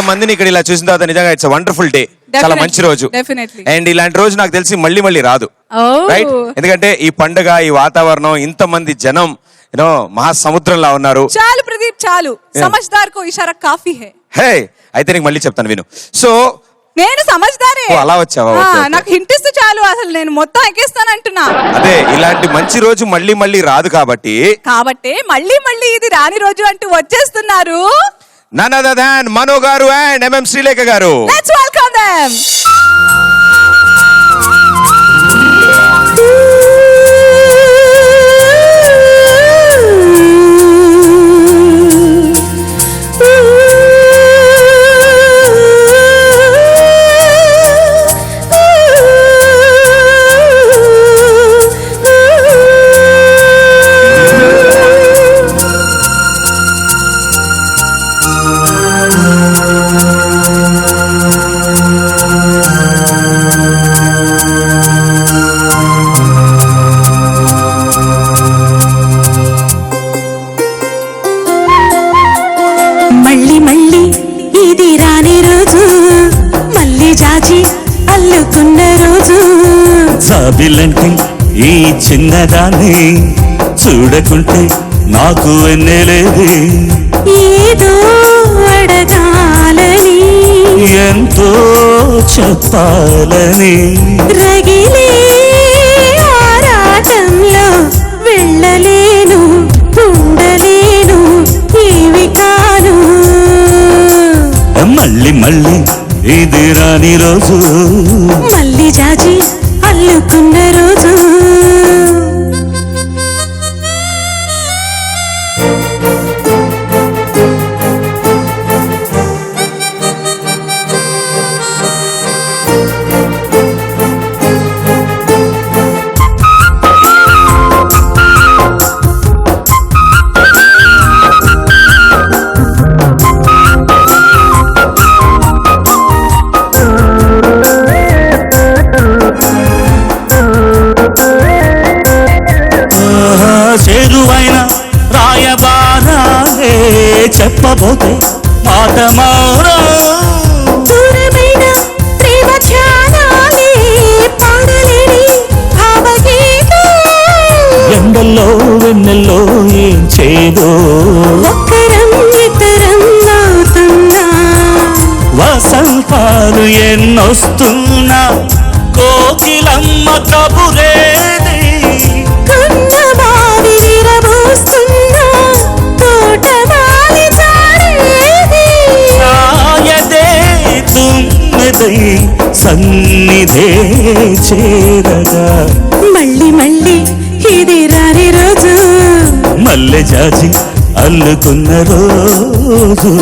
మందిని ఇక్కడ ఇలా చూసిన తర్వాత నిజంగా ఇట్స్ వండర్ఫుల్ డే, చాలా మంచి రోజు. అండ్ ఇలాంటి రోజు నాకు తెలిసి మళ్ళీ మళ్ళీ రాదు, రైట్? ఎందుకంటే ఈ పండుగ, ఈ వాతావరణం, ఇంత మంది జనం, యూనో మహాసముద్రంలా ఉన్నారు. చాలు ప్రదీప్ చాలు, సమజ్దార్ కో ఇషారా కాఫీ హై. హే అయితే నీకు మళ్ళీ చెప్తాను విను. సో నేను సమజ్దారే. అలా వచ్చావా? నాకు హింట్ ఇస్తే చాలు, అసలు నేను మొత్తం ఎక్కేస్తాను అంటున్నా. అదే ఇలాంటి మంచి రోజు మళ్ళీ మళ్ళీ రాదు కాబట్టి మళ్ళీ మళ్ళీ ఇది రాని రోజు అంటూ వచ్చేస్తున్నారు none other than Mano garu and MM Srilekha garu. Let's welcome them. మళ్ళీ మళ్ళీ ఇది రాని రోజు, మళ్ళీ జాజి అల్లుకున్న రోజు. జాబిలంటే ఈ చిన్నదాన్ని చూడకుంటే నాకు ఎన్నెలేదు. ఏదో అడగాలని, ఎంతో చెప్పాలని, రగిలే ఆరాటంలో వెళ్ళలేను, ఉండలేను, ఏమి కాను. మళ్ళీ మళ్ళీ ఇది రాని రోజు, మళ్ళీ జాజి అల్లుకున్న రోజు. చేరువైన రాయబారాలే చెప్పబోతే మాట మౌనం. దూరమైన ప్రేమ ధ్యానాలే పాడలేని భావగీతం. ఎండల్లో వెన్నెల్లో ఏం చేదో, ఒక్కరం ఇద్దరం అవుతున్నా. వసంతాలు ఎన్నొస్తున్నా, కోకిలమ్మ కబురేది. కన్నమావి విరబూస్తున్నా, తోటమాలి చాడేది. ఆయదే తుమ్మెదై సన్నిధే చేరగా, మళ్ళీ మళ్ళీ ఇది రాని రోజు, మల్లె జాజి అల్లుకున్న రోజు.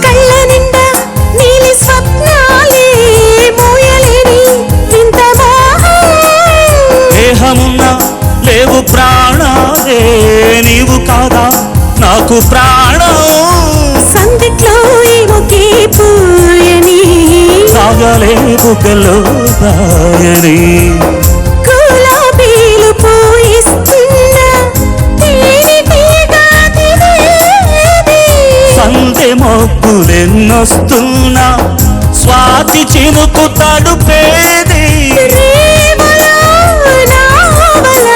కళ్ళ నిండా నీలి స్వప్నాలే మోయలేని వింత మోహం. దేహమున్న లేవు ప్రాణాలే, నీవు కాదా నాకు ప్రాణం. సందిట్లో ఏమొకే పూయని, సాగలే బుగ్గలో దాయని, గులాబీలు పూయిస్తున్న తేనెటీగా తినేది. సందె మొక్కులెన్నొస్తున్నా, స్వాతి చినుకు తడుపేది. ప్రేమలో నావల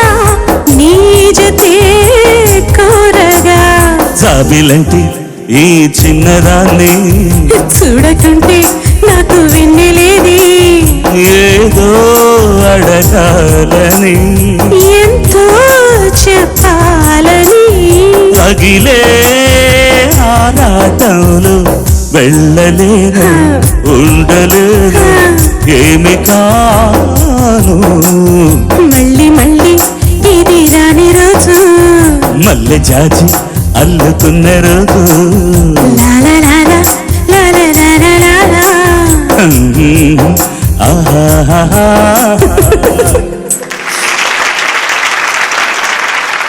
నీ జతే కోరగా, జాబిలంటి ఈ చిన్నదాన్ని చూడకుంటే నాకు వెన్నెలేది. ఏదో అడగాలని, ఎంతో చెప్పాలని, అగిలే ఆరాటంలో వెళ్ళలేను, ఉండలేను, ఏమి కాను. మళ్ళీ మళ్ళీ ఇది రాని రోజు, మల్లె జాజి అల్లుకున్న రోజు.